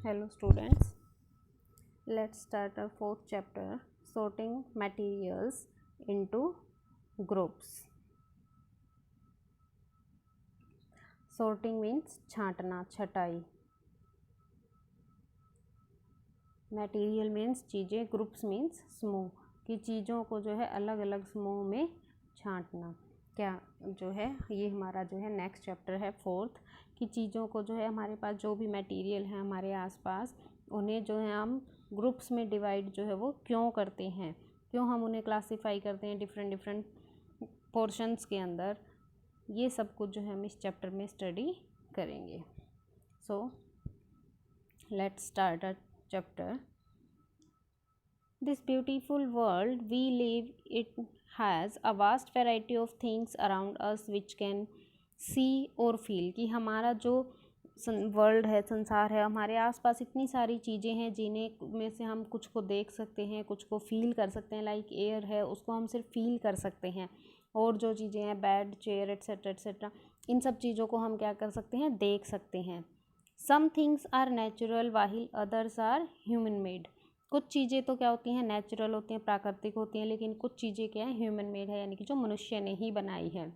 Hello students, let's start our fourth chapter, sorting materials into groups. Sorting means छांटना, छटाई. Material means चीज़ें, groups means समूह, कि चीज़ों को जो है अलग अलग समूह में छांटना. क्या जो है ये हमारा जो है नेक्स्ट चैप्टर है फोर्थ, कि चीज़ों को जो है हमारे पास जो भी मटेरियल है हमारे आसपास उन्हें जो है हम ग्रुप्स में डिवाइड जो है वो क्यों करते हैं, क्यों हम उन्हें क्लासीफाई करते हैं डिफरेंट पोर्शंस के अंदर, ये सब कुछ जो है हम इस चैप्टर में स्टडी करेंगे. So let's start a chapter. This beautiful world we live it has a vast variety of things around us which can see और feel. कि हमारा जो वर्ल्ड है, संसार है, हमारे आसपास इतनी सारी चीज़ें हैं जिन्हें में से हम कुछ को देख सकते हैं, कुछ को फील कर सकते हैं. लाइक एयर है, उसको हम सिर्फ फील कर सकते हैं. और जो चीज़ें हैं बेड, चेयर एट्सेट्रा एट्सेट्रा, इन सब चीज़ों को हम क्या कर सकते हैं, देख सकते हैं. Some things are natural while others are human made. कुछ चीज़ें तो क्या होती हैं, नेचुरल होती हैं, प्राकृतिक होती हैं, लेकिन कुछ चीज़ें क्या है, ह्यूमन मेड है, यानी कि जो मनुष्य ने ही बनाई है.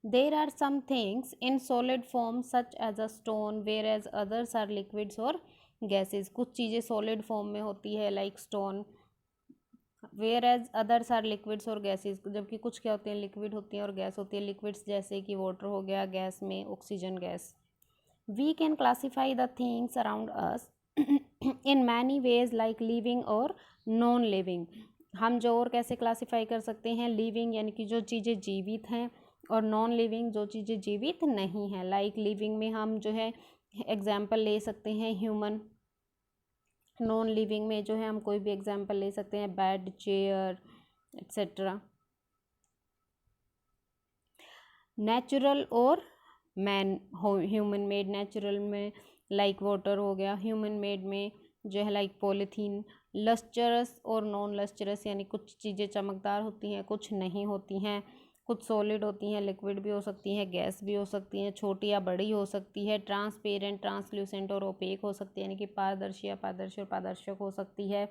There are some things in solid form such as a stone whereas others are liquids और गैसेज. कुछ चीज़ें सॉलिड फॉर्म में होती है like stone, whereas others are liquids और गैसेज, जबकि कुछ क्या होती हैं, लिक्विड होती हैं और गैस होती है. लिक्विड्स जैसे कि वाटर हो गया, गैस में oxygen gas. We can classify the things around us in many ways like living और नॉन लिविंग. हम जो और कैसे क्लासीफाई कर सकते हैं, लिविंग यानी कि जो चीज़ें जीवित हैं, और नॉन लिविंग जो चीज़ें जीवित नहीं हैं. लाइक लिविंग में हम जो है एग्जाम्पल ले सकते हैं ह्यूमन. नॉन लिविंग में जो है हम कोई भी एग्जाम्पल ले सकते हैं, बेड, चेयर एट्सेट्रा. नेचुरल और मैन ह्यूमन मेड. नेचुरल में लाइक वाटर हो गया, ह्यूमन मेड में जो है लाइक पॉलीथीन. लस्चरस और नॉन लस्चरस यानी कुछ चीज़ें चमकदार होती हैं, कुछ नहीं होती हैं. कुछ सॉलिड होती हैं, लिक्विड भी हो सकती हैं, गैस भी हो सकती हैं, छोटी या बड़ी हो सकती है. ट्रांसपेरेंट, ट्रांसल्यूसेंट और ओपेक हो सकती है, यानी कि पारदर्शी, अपारदर्शी और पारदर्शक हो सकती है.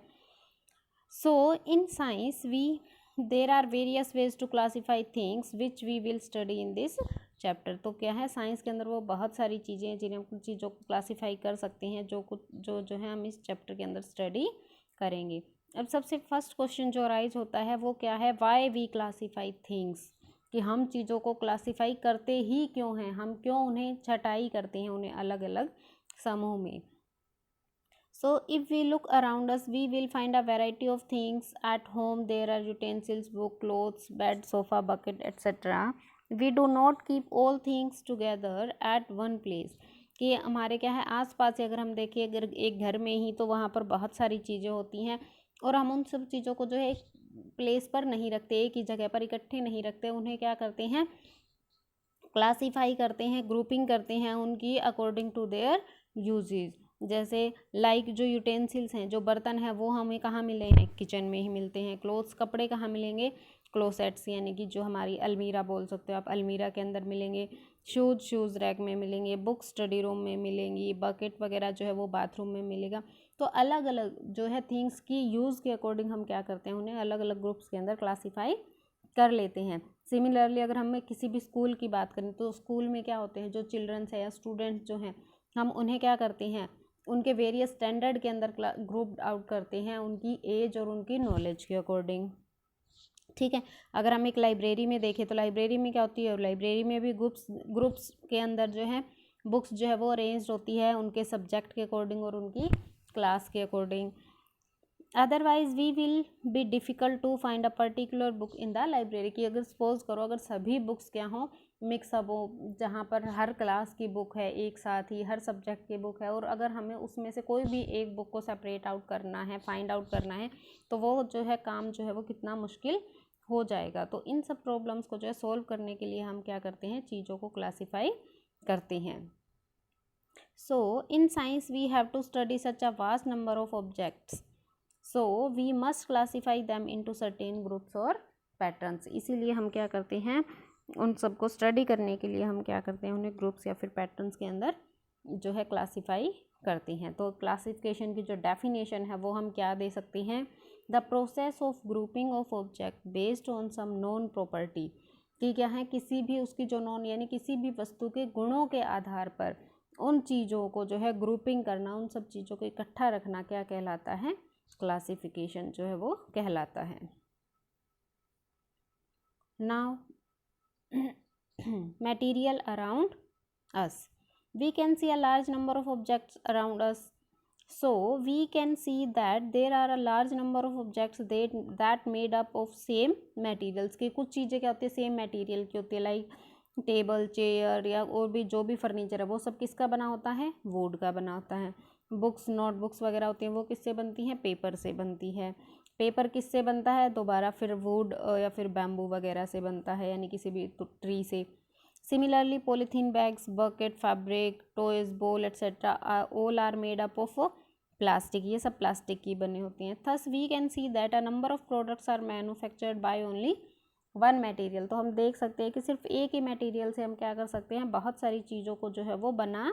So in science there are various ways to classify things which we will study in this chapter. तो क्या है, साइंस के अंदर वो बहुत सारी चीज़ें हैं जिन्हें हम कुछ चीज़ों को क्लासीफाई कर सकते हैं, जो है हम इस चैप्टर के अंदर स्टडी करेंगे. अब सबसे फर्स्ट क्वेश्चन जो राइज होता है वो क्या है, वाई वी क्लासीफाई थिंग्स, कि हम चीज़ों को क्लासीफाई करते ही क्यों हैं, हम क्यों उन्हें छटाई करते हैं, उन्हें अलग अलग समूह में. So if we look around us, we will find a variety of things. At home there are utensils, book, clothes, bed, sofa, bucket, etc. We do not keep all things together at one place. कि हमारे क्या है आसपास, अगर हम देखें, अगर एक घर में ही, तो वहाँ पर बहुत सारी चीज़ें होती हैं और हम उन सब चीज़ों को जो है एक प्लेस पर नहीं रखते, एक ही जगह पर इकट्ठे नहीं रखते. उन्हें क्या करते हैं, क्लासीफाई करते हैं, ग्रुपिंग करते हैं उनकी अकॉर्डिंग टू देयर यूजेज. जैसे लाइक जो यूटेंसिल्स हैं, जो बर्तन हैं, वो हमें कहाँ मिले हैं, किचन में ही मिलते हैं. क्लोथ्स, कपड़े कहाँ मिलेंगे, क्लोसेट्स यानी कि जो हमारी अलमीरा बोल सकते हो आप, अलमीरा के अंदर मिलेंगे. शूज़ रैक में मिलेंगे. बुक स्टडी रूम में मिलेंगी. बकेट वगैरह जो है वो बाथरूम में मिलेगा. तो अलग अलग जो है थिंग्स की यूज़ के अकॉर्डिंग हम क्या करते हैं, उन्हें अलग अलग ग्रुप्स के अंदर क्लासीफाई कर लेते हैं. सिमिलरली अगर हमें किसी भी स्कूल की बात करें, तो स्कूल में क्या होते हैं, जो चिल्ड्रंस है या स्टूडेंट्स जो हैं, हम उन्हें क्या करते हैं, उनके वेरियस स्टैंडर्ड के अंदर ग्रुप आउट करते हैं, उनकी एज और उनकी नॉलेज के अकॉर्डिंग. ठीक है. अगर हम एक लाइब्रेरी में देखें, तो लाइब्रेरी में क्या होती है, लाइब्रेरी में भी ग्रुप्स के अंदर जो है बुक्स जो है वो अरेंज होती है उनके सब्जेक्ट के अकॉर्डिंग और उनकी क्लास के according. Otherwise we will be difficult to find a particular book in the library. की अगर सपोज करो, अगर सभी बुक्स क्या हों, मिक्सअप हो, जहाँ पर हर क्लास की बुक है, एक साथ ही हर सब्जेक्ट की बुक है, और अगर हमें उसमें से कोई भी एक बुक को सेपरेट आउट करना है, फाइंड आउट करना है, तो वो जो है काम जो है वो कितना मुश्किल हो जाएगा. तो इन सब प्रॉब्लम्स को जो है सोल्व करने के लिए हम क्या करते हैं, चीज़ों को क्लासीफाई करते हैं. So in science we have to study such a vast number of objects, so we must classify them into certain groups और पैटर्न्स. इसीलिए हम क्या करते हैं, उन सबको स्टडी करने के लिए हम क्या करते हैं, उन्हें ग्रुप्स या फिर पैटर्न्स के अंदर जो है क्लासीफाई करती हैं। तो क्लासिफिकेशन की जो डेफिनेशन है वो हम क्या दे सकते हैं, the process of grouping of object based on some non property, कि क्या है, किसी भी उसकी जो नॉन यानी किसी भी वस्तु के गुणों के आधार पर उन चीज़ों को जो है ग्रुपिंग करना, उन सब चीज़ों को इकट्ठा रखना क्या कहलाता है, क्लासिफिकेशन जो है वो कहलाता है। Now material around us, we can see a large number of objects around us, so we can see that there are a large number of objects that made up of same materials, कि कुछ चीज़ें क्या होती है, same material की होती है, like table chair या और भी जो भी फर्नीचर है वो सब किसका बना होता है, वुड का बना होता है। बुक्स नोटबुक्स वगैरह होती हैं वो किससे बनती हैं, पेपर से बनती है। पेपर किससे बनता है, दोबारा फिर वुड या फिर बैम्बू वगैरह से बनता है, यानी किसी भी ट्री से। Similarly polythene bags, bucket, fabric, toys, ball etcetera all are made up of plastic, ये सब प्लास्टिक की बनी होती हैं। Thus we can see that a number of products are manufactured by only one material, तो हम देख सकते हैं कि सिर्फ एक ही मटेरियल से हम क्या कर सकते हैं, बहुत सारी चीज़ों को जो है वो बना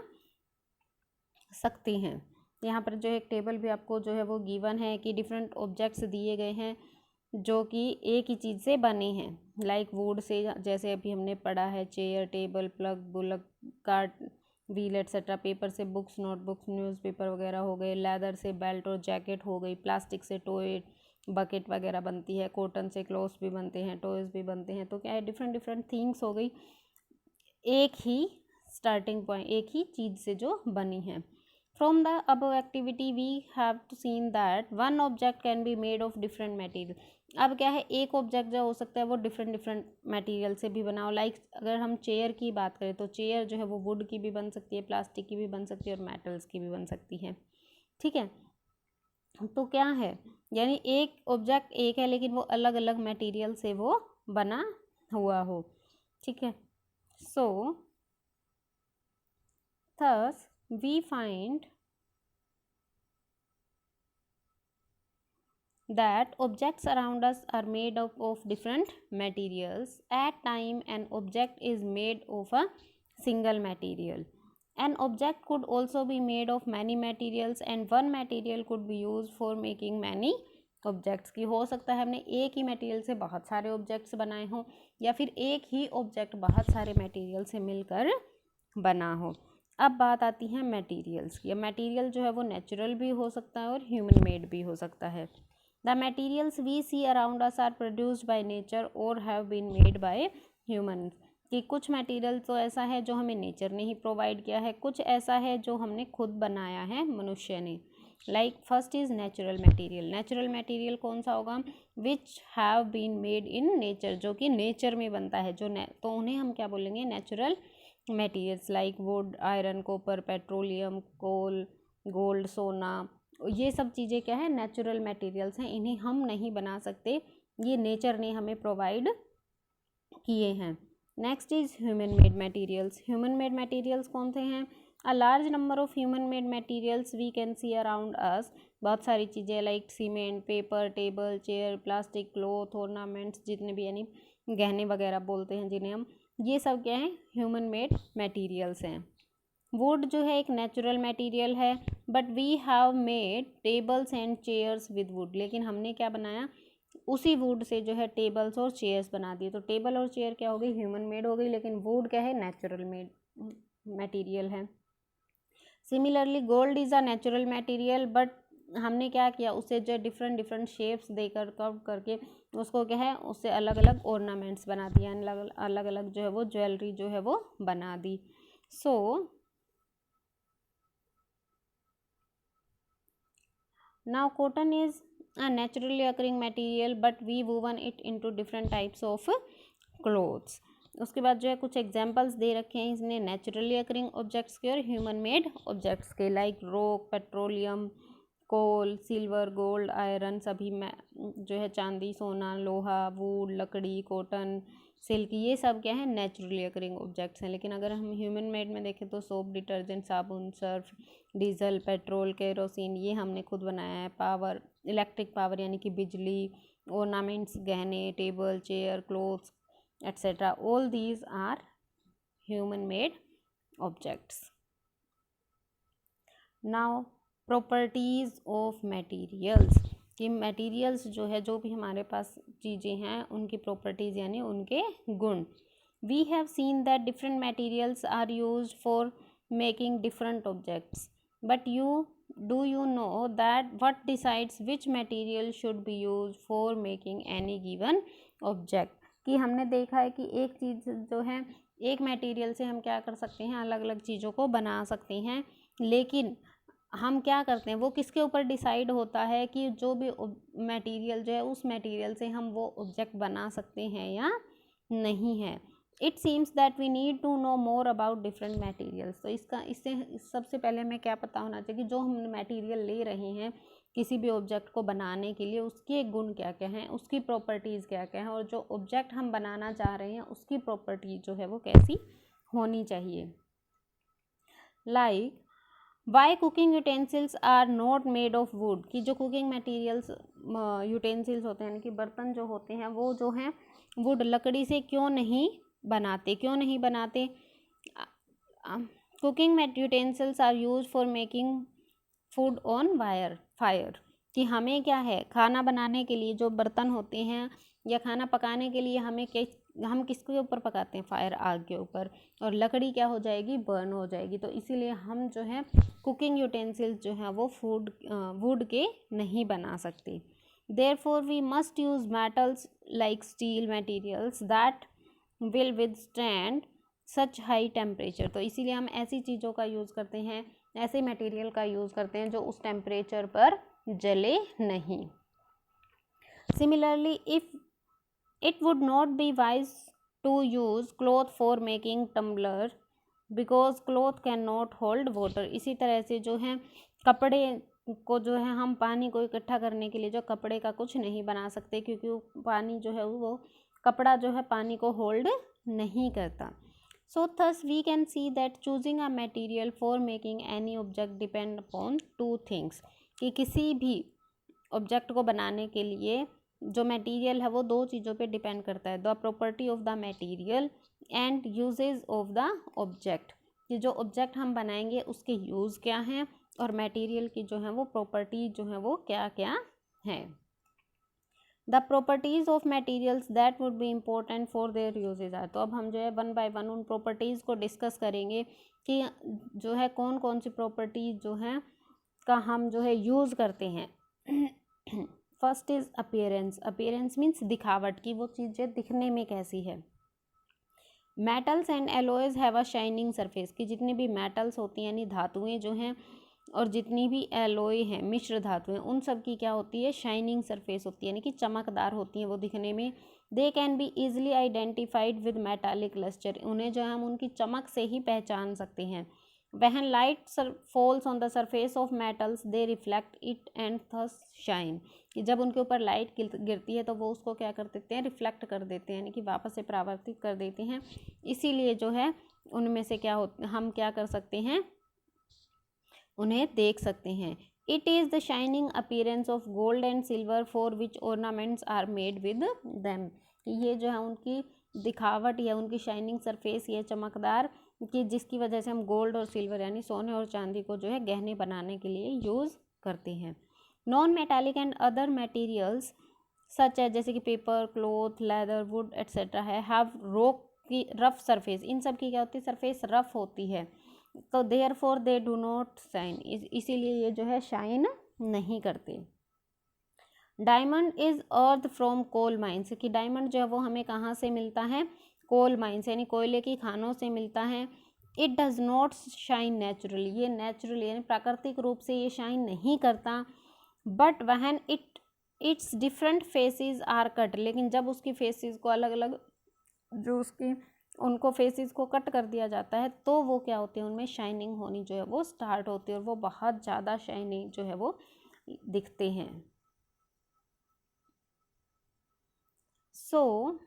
सकते हैं। यहाँ पर जो एक टेबल भी आपको जो है वो गिवन है कि डिफरेंट ऑब्जेक्ट्स दिए गए हैं जो कि एक ही चीज़ से बने हैं, लाइक वुड से, जैसे अभी हमने पढ़ा है, chair, table, plug, bullock, cart, wheel etcetera. Paper से बुक्स, नोटबुक्स, न्यूज़पेपर वगैरह हो गए। लेदर से बेल्ट और जैकेट हो गई। प्लास्टिक से टॉय, बकेट वगैरह बनती है। कॉटन से क्लोथ्स भी बनते हैं, टॉयज़ भी बनते हैं। तो क्या है, डिफरेंट डिफरेंट थिंग्स हो गई, एक ही स्टार्टिंग पॉइंट, एक ही चीज़ से जो बनी है। From the above activity we have seen that one object can be made of different material। अब क्या है, एक ऑब्जेक्ट जो हो सकता है वो डिफरेंट डिफरेंट मटेरियल से भी बना हो। लाइक अगर हम चेयर की बात करें तो चेयर जो है वो वुड की भी बन सकती है, प्लास्टिक की भी बन सकती है और मेटल्स की भी बन सकती है। ठीक है, तो क्या है, यानी एक ऑब्जेक्ट एक है लेकिन वो अलग अलग मटेरियल से वो बना हुआ हो। ठीक है, सो thus we find that objects around us are made up of different materials. At time an object is made of a single material. An object could also be made of many materials and one material could be used for making many objects की। हो सकता है हमने एक ही material से बहुत सारे objects बनाए हों या फिर एक ही ऑब्जेक्ट बहुत सारे मटेरियल से मिलकर बना हो। अब बात आती है मटेरियल्स की। मटेरियल जो है वो नेचुरल भी हो सकता है और ह्यूमन मेड भी हो सकता है। The materials we see around us are produced by nature और have been made by human, कि कुछ मटेरियल तो ऐसा है जो हमें नेचर ने ही प्रोवाइड किया है, कुछ ऐसा है जो हमने खुद बनाया है मनुष्य ने। Like first is natural material. Natural material कौन सा होगा, which have been made in nature, जो कि नेचर में बनता है, तो उन्हें हम क्या बोलेंगे, natural materials. Like wood, iron, copper, petroleum, coal, gold, सोना, ये सब चीज़ें क्या है, नेचुरल मटेरियल्स हैं, इन्हें हम नहीं बना सकते, ये नेचर ने हमें प्रोवाइड किए हैं। Next is human made materials. Human made materials कौन से हैं, a large number of human made materials we can see around us, बहुत सारी चीज़ें like cement, paper, table, chair, plastic, cloth, ornaments, जितने भी यानी गहने वगैरह बोलते हैं जिन्हें हम, ये सब क्या हैं, ह्यूमन मेड मटेरियल्स हैं। वुड जो है एक नेचुरल मटेरियल है, but we have made tables and chairs with wood, लेकिन हमने क्या बनाया, उसी वुड से जो है टेबल्स और चेयर्स बना दिए। तो टेबल और चेयर क्या हो गई, ह्यूमन मेड हो गई, लेकिन वुड क्या है, नेचुरल मेड मटेरियल है। Similarly gold is a natural material, but हमने क्या किया, उसे जो डिफरेंट डिफरेंट शेप्स देकर कर्व करके उसको क्या है, उससे अलग अलग ऑर्नामेंट्स बना दिया, अलग अलग जो है वो ज्वेलरी जो है वो बना दी। सो now cotton is a naturally occurring material but we woven it into different types of clothes। उसके बाद जो है कुछ एग्जांपल्स दे रखे हैं इसने नेचुरली अकरिंग ऑब्जेक्ट्स के और ह्यूमन मेड ऑब्जेक्ट्स के, लाइक रॉक, पेट्रोलियम, कोल, सिल्वर, गोल्ड, आयरन, सभी में जो है चांदी, सोना, लोहा, वुड, लकड़ी, कॉटन, सिल्क, ये सब क्या है, नेचुरली अकरिंग ऑब्जेक्ट्स हैं। लेकिन अगर हम ह्यूमन मेड में देखें तो सोप, डिटर्जेंट, साबुन, सर्फ, डीजल, पेट्रोल, केरोसिन, ये हमने खुद बनाया है। पावर, इलेक्ट्रिक पावर यानी कि बिजली, ऑर्नामेंट्स, गहने, table, chair, clothes etcetera, all these are human made objects. Now properties of materials, कि मटेरियल्स जो है, जो भी हमारे पास चीज़ें हैं, उनकी प्रॉपर्टीज़ यानी उनके गुण. We have seen that different materials are used for making different objects, but do you know that what decides which material should be used for making any given object. कि हमने देखा है कि एक चीज़ जो है, एक मटेरियल से हम क्या कर सकते हैं, अलग अलग चीज़ों को बना सकते हैं, लेकिन हम क्या करते हैं, वो किसके ऊपर डिसाइड होता है कि जो भी मटेरियल जो है, उस मटेरियल से हम वो ऑब्जेक्ट बना सकते हैं या नहीं है. It seems that we need to know more about different materials. तो इससे सबसे पहले हमें क्या पता होना चाहिए कि जो हम मटेरियल ले रहे हैं किसी भी ऑब्जेक्ट को बनाने के लिए, उसके गुण क्या क्या हैं, उसकी प्रॉपर्टीज़ क्या क्या हैं, और जो ऑब्जेक्ट हम बनाना चाह रहे हैं उसकी प्रॉपर्टी जो है वो कैसी होनी चाहिए. Like why cooking utensils are not made of wood, कि जो कुकिंग मटेरियल्स यूटेंसिल्स होते हैं, यानी कि बर्तन जो होते हैं, वो जो हैं वुड लकड़ी से क्यों नहीं बनाते. Cooking utensils are use for making food on fire, कि हमें क्या है, खाना बनाने के लिए जो बर्तन होते हैं या खाना पकाने के लिए हम किसके ऊपर पकाते हैं, फायर, आग के ऊपर, और लकड़ी क्या हो जाएगी, बर्न हो जाएगी. तो इसीलिए हम जो है कुकिंग यूटेंसिल्स जो है वो वुड के नहीं बना सकते. Therefore we must use metals like steel materials that will withstand such high temperature. तो इसीलिए हम ऐसी चीज़ों का यूज़ करते हैं, ऐसे मटेरियल का यूज़ करते हैं जो उस टेम्परेचर पर जले नहीं. Similarly if it would not be wise to use cloth for making tumbler because cloth can not hold water. इसी तरह से जो है कपड़े को जो है, हम पानी को इकट्ठा करने के लिए जो कपड़े का कुछ नहीं बना सकते, क्योंकि वो पानी जो है, वो कपड़ा जो है पानी को होल्ड नहीं करता. So thus we can see that choosing a material for making any object depend upon two things, कि किसी भी ऑब्जेक्ट को बनाने के लिए जो मटेरियल है वो दो चीज़ों पे डिपेंड करता है, the property of the material and usages of the object, कि जो ऑब्जेक्ट हम बनाएंगे उसके यूज़ क्या हैं और मटेरियल की जो है वो प्रॉपर्टी जो है वो क्या क्या है. The properties of materials that would be important for their usages are. तो अब हम जो है वन बाय वन उन प्रॉपर्टीज़ को डिस्कस करेंगे कि जो है कौन कौन सी प्रॉपर्टीज़ जो हैं का हम जो है यूज़ करते हैं. First is appearance. Appearance means दिखावट, की वो चीज़ें दिखने में कैसी है. Metals and alloys have a shining surface, कि जितनी भी मेटल्स होती हैं यानी धातुएं जो हैं, और जितनी भी एलॉय हैं मिश्र धातुएं, उन सब की क्या होती है, शाइनिंग सरफेस होती है, यानी कि चमकदार होती हैं वो दिखने में. They can be easily identified with metallic lustre, उन्हें जो है हम उनकी चमक से ही पहचान सकते हैं. When light falls on the surface of metals they reflect it and thus shine, कि जब उनके ऊपर लाइट गिरती है तो वो उसको क्या कर देते हैं, रिफ्लेक्ट कर देते हैं, यानी कि वापस से परावर्तित कर देते हैं. इसीलिए जो है उनमें से हम क्या कर सकते हैं, उन्हें देख सकते हैं. It is the shining appearance of gold and silver for which ornaments are made with them, ये जो है उनकी दिखावट या उनकी शाइनिंग सरफेस ये चमकदार, कि जिसकी वजह से हम गोल्ड और सिल्वर यानी सोने और चांदी को जो है गहने बनाने के लिए यूज़ करते हैं. Non metallic and other materials such है, जैसे कि paper, cloth, leather, wood etcetera है, हैव रॉक की रफ सरफेस, इन सब की क्या होती है, सरफेस रफ होती है. तो therefore they do not shine, इसीलिए ये जो है शाइन नहीं करते. Diamond is earth from coal mines, कि डायमंड जो है वो हमें कहाँ से मिलता है, कोल माइंस यानी कोयले की खानों से मिलता है. It does not shine naturally, ये नेचुरली यानी प्राकृतिक रूप से ये शाइन नहीं करता. But when its different faces are cut, लेकिन जब उसकी फेसेस को अलग अलग जो उसकी उनको फेसेस को कट कर दिया जाता है तो वो क्या होती है, उनमें शाइनिंग होनी जो है वो स्टार्ट होती है, और वो बहुत ज़्यादा शाइनिंग जो है वो दिखते हैं. सो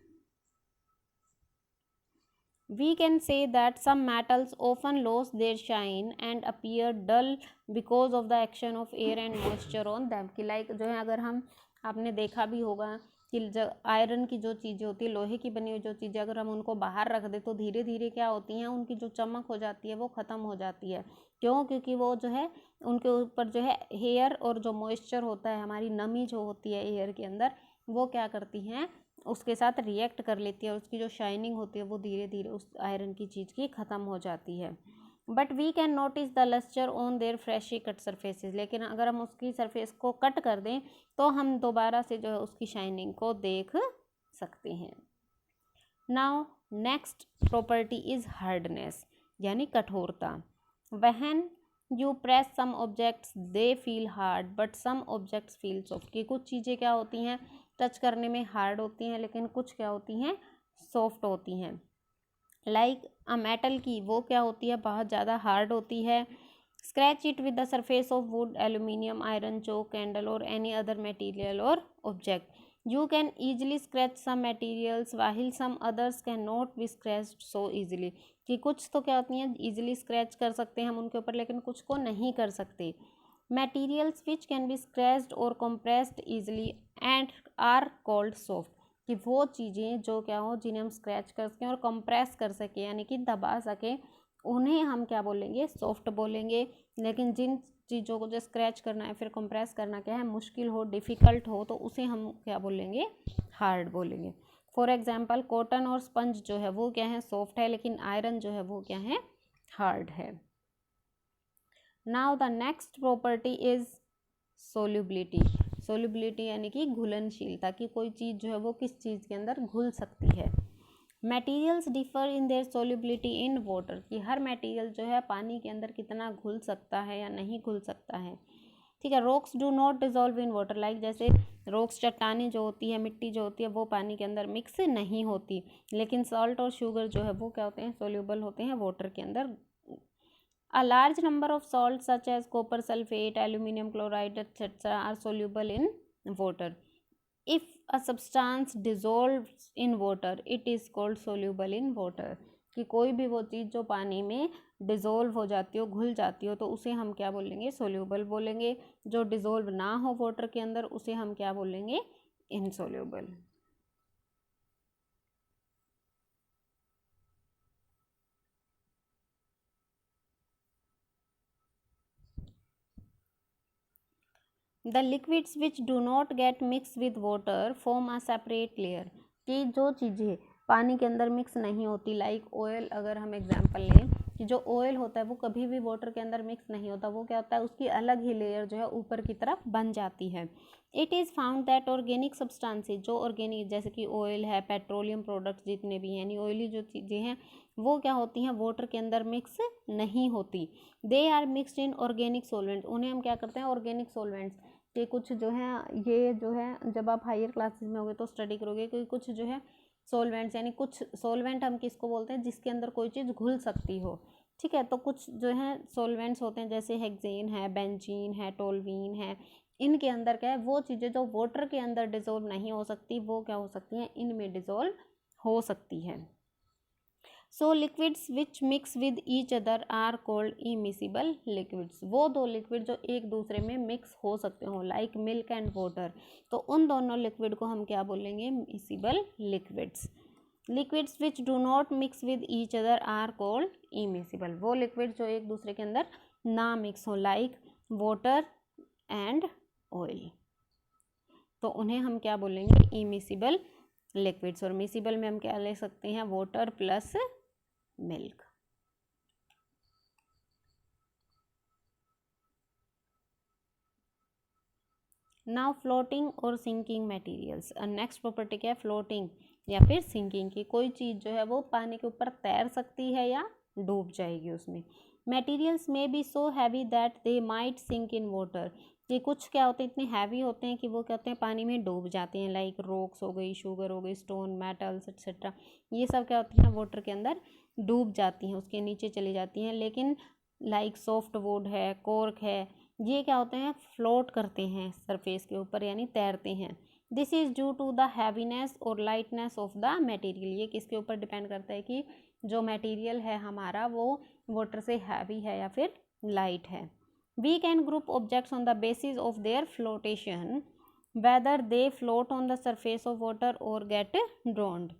we can say that some metals often lose their shine and appear dull because of the action of air and moisture on them, कि लाइक जो है अगर हम, आपने देखा भी होगा कि जब आयरन की जो चीज़ें होती है, लोहे की बनी हुई जो चीज़ें अगर हम उनको बाहर रख दें तो धीरे धीरे क्या होती हैं, उनकी जो चमक हो जाती है वो ख़त्म हो जाती है. क्यों? क्योंकि वो जो है उनके ऊपर जो है एयर और जो मॉइस्चर होता है, हमारी नमी जो होती है एयर के अंदर, वो क्या करती हैं, उसके साथ रिएक्ट कर लेती है, उसकी जो शाइनिंग होती है वो धीरे धीरे उस आयरन की चीज़ की ख़त्म हो जाती है। But we can notice the lustre on their freshly cut surfaces, लेकिन अगर हम उसकी सरफेस को कट कर दें तो हम दोबारा से जो है उसकी शाइनिंग को देख सकते हैं। Now next property is hardness, यानी कठोरता। When you press some objects they feel hard but some objects feel soft, कि कुछ चीज़ें क्या होती हैं, टच करने में हार्ड होती हैं, लेकिन कुछ क्या होती हैं, सॉफ्ट होती हैं। लाइक अ मेटल की, वो क्या होती है, बहुत ज़्यादा हार्ड होती है। Scratch it with the surface of would, aluminium, iron, Chowk, candle और एनी अदर मटेरियल और object. You can easily scratch some materials while some others cannot be scratched so easily, कि कुछ तो क्या होती हैं easily scratch कर सकते हैं हम उनके ऊपर, लेकिन कुछ को नहीं कर सकते। Materials which can be scratched or compressed easily and are called soft, कि वो चीज़ें जो क्या हो, जिन्हें हम स्क्रैच कर सकें और कंप्रेस कर सकें, यानी कि दबा सकें, उन्हें हम क्या बोलेंगे, सॉफ्ट बोलेंगे। लेकिन जिन चीज़ों को जो स्क्रैच करना है फिर कंप्रेस करना क्या है, मुश्किल हो, डिफ़िकल्ट हो, तो उसे हम क्या बोलेंगे, हार्ड बोलेंगे। फॉर एग्जांपल कॉटन और स्पंज जो है वो क्या है, सॉफ्ट है, लेकिन आयरन जो है वो क्या है, हार्ड है। Now the next property is solubility. Solubility यानी कि घुलनशीलता, कि कोई चीज़ जो है वो किस चीज़ के अंदर घुल सकती है। Materials differ in their solubility in water, कि हर मटेरियल जो है पानी के अंदर कितना घुल सकता है या नहीं घुल सकता है। ठीक है। Rocks do not dissolve in water, like जैसे रॉक्स, चट्टानें जो होती है, मिट्टी जो होती है, वो पानी के अंदर मिक्स नहीं होती, लेकिन सॉल्ट और शुगर जो है वो क्या होते हैं, सोल्यूबल होते हैं वाटर के अंदर। A large number of salts such as copper sulfate, aluminum chloride, etc. are soluble in water. If a substance dissolves in water, it is called soluble in water, कि कोई भी वो चीज़ जो पानी में डिज़ोल्व हो जाती हो, घुल जाती हो, तो उसे हम क्या बोलेंगे, सोल्यूबल बोलेंगे। जो डिज़ोल्व ना हो वाटर के अंदर उसे हम क्या बोलेंगे, insoluble. The liquids which do not gate mix with water form a separate layer, कि जो चीज़ें पानी के अंदर मिक्स नहीं होती, लाइक ऑयल, अगर हम एग्जांपल लें कि जो ऑयल होता है वो कभी भी वाटर के अंदर मिक्स नहीं होता, वो क्या होता है, उसकी अलग ही लेयर जो है ऊपर की तरफ बन जाती है। It is found that organic substances, जो ऑर्गेनिक जैसे कि ऑयल है, पेट्रोलियम प्रोडक्ट्स जितने भी हैं, यानी ऑयली जो चीज़ें हैं वो क्या होती हैं, वाटर के अंदर मिक्स नहीं होती। They are mixed in organic solvent, उन्हें हम क्या करते हैं, ऑर्गेनिक सोलवेंट्स के कुछ जो हैं, ये जो है जब आप हायर क्लासेस में होगे तो स्टडी करोगे कि कुछ जो है सोलवेंट्स, यानी कुछ सोलवेंट हम किसको बोलते हैं, जिसके अंदर कोई चीज़ घुल सकती हो। ठीक है। तो कुछ जो है सोलवेंट्स होते हैं जैसे हेक्सेन है, बेंजीन है, टोल्यूइन है, इनके अंदर क्या है, वो चीज़ें जो वाटर के अंदर डिजोल्व नहीं हो सकती वो क्या हो सकती हैं, इनमें डिजोल्व हो सकती है। So liquids which mix with each other are called immiscible liquids, वो दो लिक्विड जो एक दूसरे में मिक्स हो सकते हो, लाइक मिल्क एंड वाटर, तो उन दोनों लिक्विड को हम क्या बोलेंगे, miscible liquids. Liquids which do not mix with each other are called immiscible, वो लिक्विड जो एक दूसरे के अंदर ना मिक्स हो, लाइक वाटर एंड ऑयल, तो उन्हें हम क्या बोलेंगे, इमिसिबल लिक्विड्स। और मिसिबल में हम क्या ले सकते हैं, water plus milk. Now floating और सिंकिंग मटेरियल्स। नेक्स्ट प्रॉपर्टी क्या है, फ्लोटिंग या फिर सिंकिंग, की कोई चीज़ जो है वो पानी के ऊपर तैर सकती है या डूब जाएगी उसमें। मटेरियल्स में be so heavy that they might sink in water, कि कुछ क्या होते हैं, इतने हैवी होते हैं कि वो क्या होते हैं, पानी में डूब जाते हैं, लाइक रॉक्स हो गई, शुगर हो गई, स्टोन, मेटल्स एक्सेट्रा, ये सब क्या होती हैं, वाटर के अंदर डूब जाती हैं, उसके नीचे चली जाती हैं। लेकिन लाइक सॉफ्ट वुड है, कॉर्क है, ये क्या होते हैं, फ्लोट करते हैं सरफेस के ऊपर, यानी तैरते हैं। This is due to the heaviness और लाइटनेस ऑफ द मटेरियल, ये किसके ऊपर डिपेंड करता है कि जो मटेरियल है हमारा वो वाटर से हैवी है या फिर लाइट है। We can group objects on the basis of their flotation, whether they float on the surface of water और get drowned,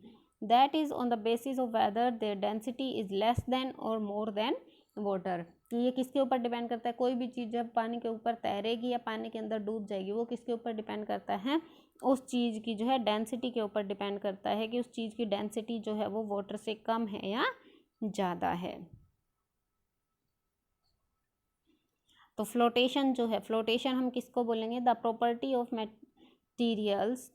that is on the basis of whether their density is less than और more then water, कि ये किसके ऊपर depend करता है, कोई भी चीज़ जब पानी के ऊपर तैरेगी या पानी के अंदर डूब जाएगी वो किसके ऊपर डिपेंड करता है, उस चीज़ की जो है डेंसिटी के ऊपर डिपेंड करता है कि उस चीज़ की डेंसिटी जो है वो वाटर से कम है या ज़्यादा है। तो फ्लोटेशन जो है, फ्लोटेशन हम किसको बोलेंगे, the property of materials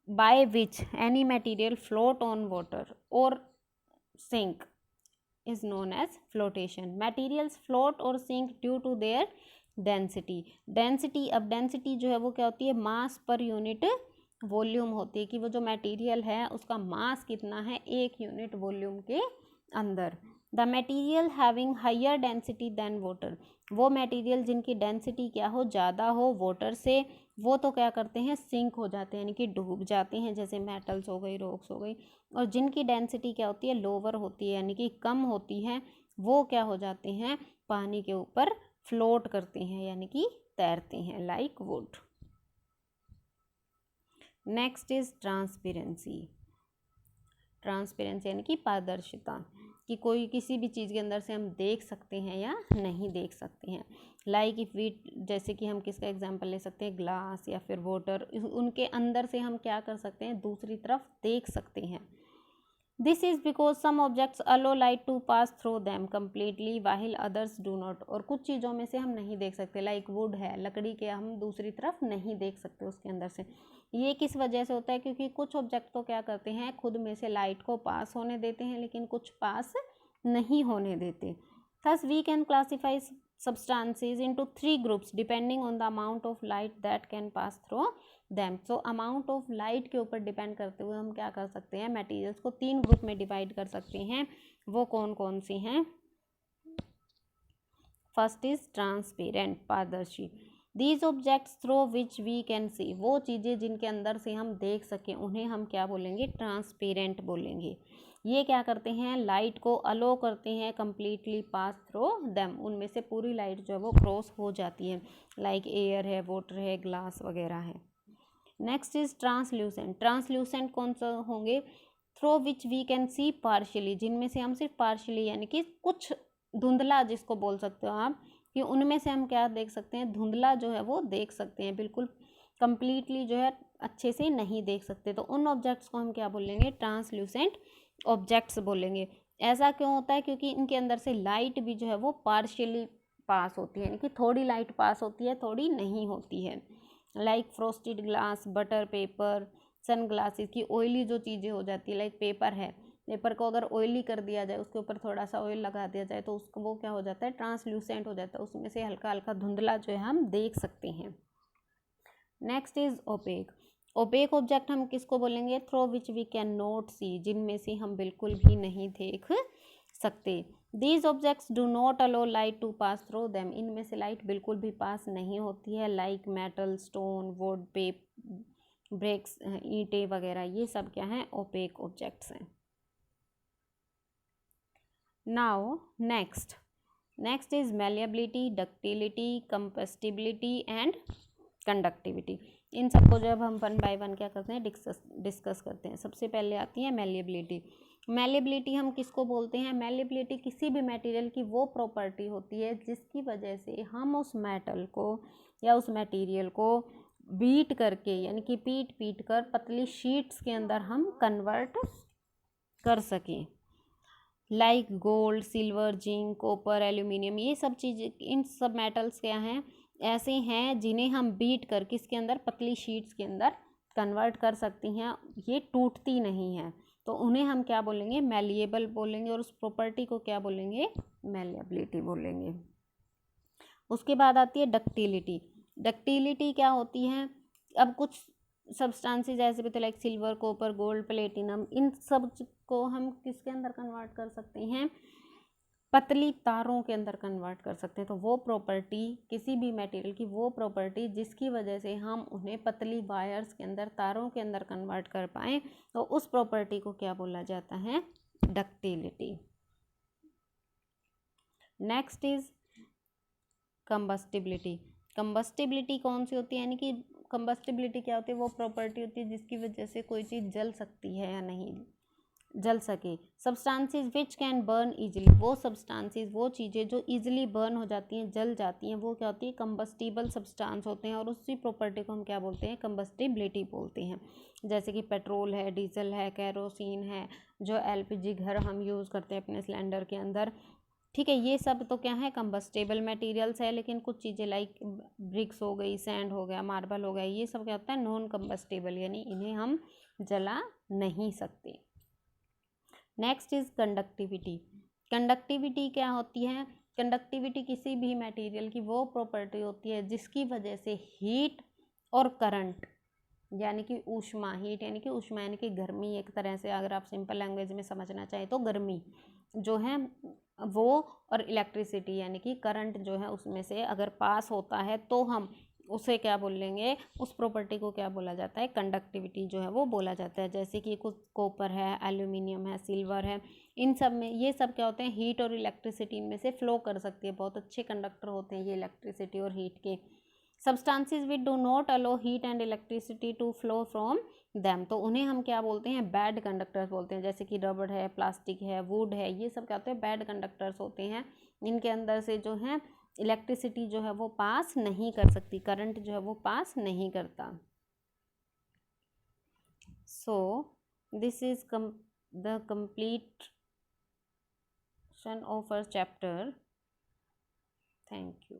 by which any material float on water or sink is known as flotation. Materials float or sink due to their density. Density, अब density जो है वो क्या होती है, मास पर यूनिट वॉल्यूम होती है, कि वो जो मटेरियल है उसका मास कितना है एक यूनिट वॉल्यूम के अंदर। The material having higher density than water, वो मटेरियल जिनकी डेंसिटी क्या हो, ज़्यादा हो वाटर से, वो तो क्या करते हैं, सिंक हो जाते हैं, यानी कि डूब जाते हैं, जैसे मेटल्स हो गई, रॉक्स हो गई। और जिनकी डेंसिटी क्या होती है, लोअर होती है, यानी कि कम होती है, वो क्या हो जाते हैं, पानी के ऊपर फ्लोट करते हैं, यानी कि तैरते हैं, like would. Next is transparency. Transparency यानी कि पारदर्शिता, कि कोई किसी भी चीज़ के अंदर से हम देख सकते हैं या नहीं देख सकते हैं। लाइक इफ़ वी, जैसे कि हम किसका एग्जांपल ले सकते हैं, ग्लास या फिर वाटर, उनके अंदर से हम क्या कर सकते हैं, दूसरी तरफ देख सकते हैं। This is because some objects allow light to pass through them completely while others do not, और कुछ चीज़ों में से हम नहीं देख सकते, लाइक वुड है, लकड़ी के, हम दूसरी तरफ नहीं देख सकते उसके अंदर से। ये किस वजह से होता है, क्योंकि कुछ ऑब्जेक्ट तो क्या करते हैं, खुद में से लाइट को पास होने देते हैं, लेकिन कुछ पास नहीं होने देते। Thus we can classify substances into 3 groups depending on the amount of light that can pass through them. So amount of light के ऊपर डिपेंड करते हुए हम क्या कर सकते हैं, मटेरियल्स को 3 ग्रुप में डिवाइड कर सकते हैं। वो कौन कौन सी हैं? फर्स्ट इज ट्रांसपेरेंट, पारदर्शी। These objects through which we can see, वो चीज़ें जिनके अंदर से हम देख सकें उन्हें हम क्या बोलेंगे, ट्रांसपेरेंट बोलेंगे। ये क्या करते हैं, लाइट को अलो करते हैं कम्प्लीटली पास थ्रू देम, उनमें से पूरी लाइट जो है वो क्रॉस हो जाती है, लाइक एयर है, वाटर है, ग्लास वगैरह है। Next is translucent. ट्रांसल्यूसेंट कौन सा होंगे, through which we can see partially, जिनमें से हम सिर्फ पार्शियली यानी कि कुछ धुंधला जिसको बोल सकते हो आप, कि उनमें से हम क्या देख सकते हैं, धुंधला जो है वो देख सकते हैं, बिल्कुल कंप्लीटली जो है अच्छे से नहीं देख सकते। तो उन ऑब्जेक्ट्स को हम क्या बोलेंगे, ट्रांसल्यूसेंट ऑब्जेक्ट्स बोलेंगे। ऐसा क्यों होता है, क्योंकि इनके अंदर से लाइट भी जो है वो पार्शियली पास होती है, यानी कि थोड़ी लाइट पास होती है, थोड़ी नहीं होती है। Like frosted glass, butter paper, sun glasses की ऑयली जो चीज़ें हो जाती है, लाइक पेपर है, पेपर को अगर ऑयली कर दिया जाए, उसके ऊपर थोड़ा सा ऑयल लगा दिया जाए तो उसको वो क्या हो जाता है, ट्रांसल्यूसेंट हो जाता है, उसमें से हल्का हल्का धुंधला जो है हम देख सकते हैं। Next is opaque. Opaque object हम किसको बोलेंगे, through which we can not see, जिनमें से हम बिल्कुल भी नहीं देख सकते। These objects do not allow light to pass through them, इनमें से लाइट बिल्कुल भी पास नहीं होती है, like metal, stone, wood, bricks, ईंटें वगैरह, ये सब क्या हैं, ओपेक ऑब्जेक्ट्स हैं। Now next is malleability, ductility, combustibility and conductivity. इन सबको जब हम वन बाय वन क्या करते हैं, डिस्कस करते हैं। सबसे पहले आती है मैलिएबिलिटी। मैलिएबिलिटी हम किसको बोलते हैं, मैलिएबिलिटी किसी भी मटेरियल की वो प्रॉपर्टी होती है जिसकी वजह से हम उस मेटल को या उस मटेरियल को बीट करके, यानी कि पीट कर पतली शीट्स के अंदर हम कन्वर्ट कर सकें। Like gold, silver, zinc, copper, aluminium, ये सब चीज़ें, इन सब मेटल्स क्या हैं, ऐसे हैं जिन्हें हम बीट कर किसके अंदर, पतली शीट्स के अंदर कन्वर्ट कर सकती हैं, ये टूटती नहीं है, तो उन्हें हम क्या बोलेंगे, मैलिएबल बोलेंगे, और उस प्रॉपर्टी को क्या बोलेंगे, मैलिएबिलिटी बोलेंगे। उसके बाद आती है डक्टिलिटी। डक्टिलिटी क्या होती है, अब कुछ सब्सटेंसेस ऐसे भी थे like silver, copper, gold, platinum, इन सब को हम किसके अंदर कन्वर्ट कर सकते हैं, पतली तारों के अंदर कन्वर्ट कर सकते हैं। तो वो प्रॉपर्टी, किसी भी मटेरियल की वो प्रॉपर्टी जिसकी वजह से हम उन्हें पतली वायर्स के अंदर, तारों के अंदर कन्वर्ट कर पाएँ, तो उस प्रॉपर्टी को क्या बोला जाता है, ductility. Next is combustibility. Combustibility कौन सी होती है, यानी कि कंबस्टिबिलिटी क्या होती है, वो प्रॉपर्टी होती है जिसकी वजह से कोई चीज़ जल सकती है या नहीं, जल सके। Substances which can burn easily, वो सब्सटेंसेस, वो चीज़ें जो इजीली बर्न हो जाती हैं, जल जाती हैं, वो क्या होती है, कंबस्टिबल सब्सटेंस होते हैं, और उसी प्रॉपर्टी को हम क्या बोलते हैं, कंबस्टिबिलिटी बोलते हैं। जैसे कि पेट्रोल है, डीजल है, कैरोसिन है, जो एलपीजी घर हम यूज़ करते हैं अपने सिलेंडर के अंदर, ठीक है, ये सब तो क्या है, कंबस्टेबल मटेरियल्स है। लेकिन कुछ चीज़ें लाइक ब्रिक्स हो गई, सैंड हो गया, मार्बल हो गया, ये सब क्या होता है, नॉन कंबस्टेबल, यानी इन्हें हम जला नहीं सकते। Next is conductivity. कंडक्टिविटी क्या होती है, कंडक्टिविटी किसी भी मटेरियल की वो प्रॉपर्टी होती है जिसकी वजह से हीट और करंट, यानी कि ऊष्मा, हीट यानी कि ऊष्मा यानी कि गर्मी, एक तरह से अगर आप सिंपल लैंग्वेज में समझना चाहें तो गर्मी जो है वो, और इलेक्ट्रिसिटी यानी कि करंट जो है उसमें से अगर पास होता है तो हम उसे क्या बोलेंगे, उस प्रॉपर्टी को क्या बोला जाता है, कंडक्टिविटी जो है वो बोला जाता है। जैसे कि कुछ कॉपर है, एल्यूमिनियम है, सिल्वर है, इन सब में ये सब क्या होते हैं, हीट और इलेक्ट्रिसिटी इनमें से फ्लो कर सकती है, बहुत अच्छे कंडक्टर होते हैं ये इलेक्ट्रिसिटी और हीट के। Substances which do not allow heat and electricity to flow from them, तो उन्हें हम क्या बोलते हैं, बैड कंडक्टर्स बोलते हैं। जैसे कि रबड़ है, प्लास्टिक है, वुड है, ये सब क्या होते हैं, बैड कंडक्टर्स होते हैं। इनके अंदर से जो है इलेक्ट्रिसिटी जो है वो पास नहीं कर सकती, करंट जो है वो पास नहीं करता। So this is the complete of our chapter. Thank you.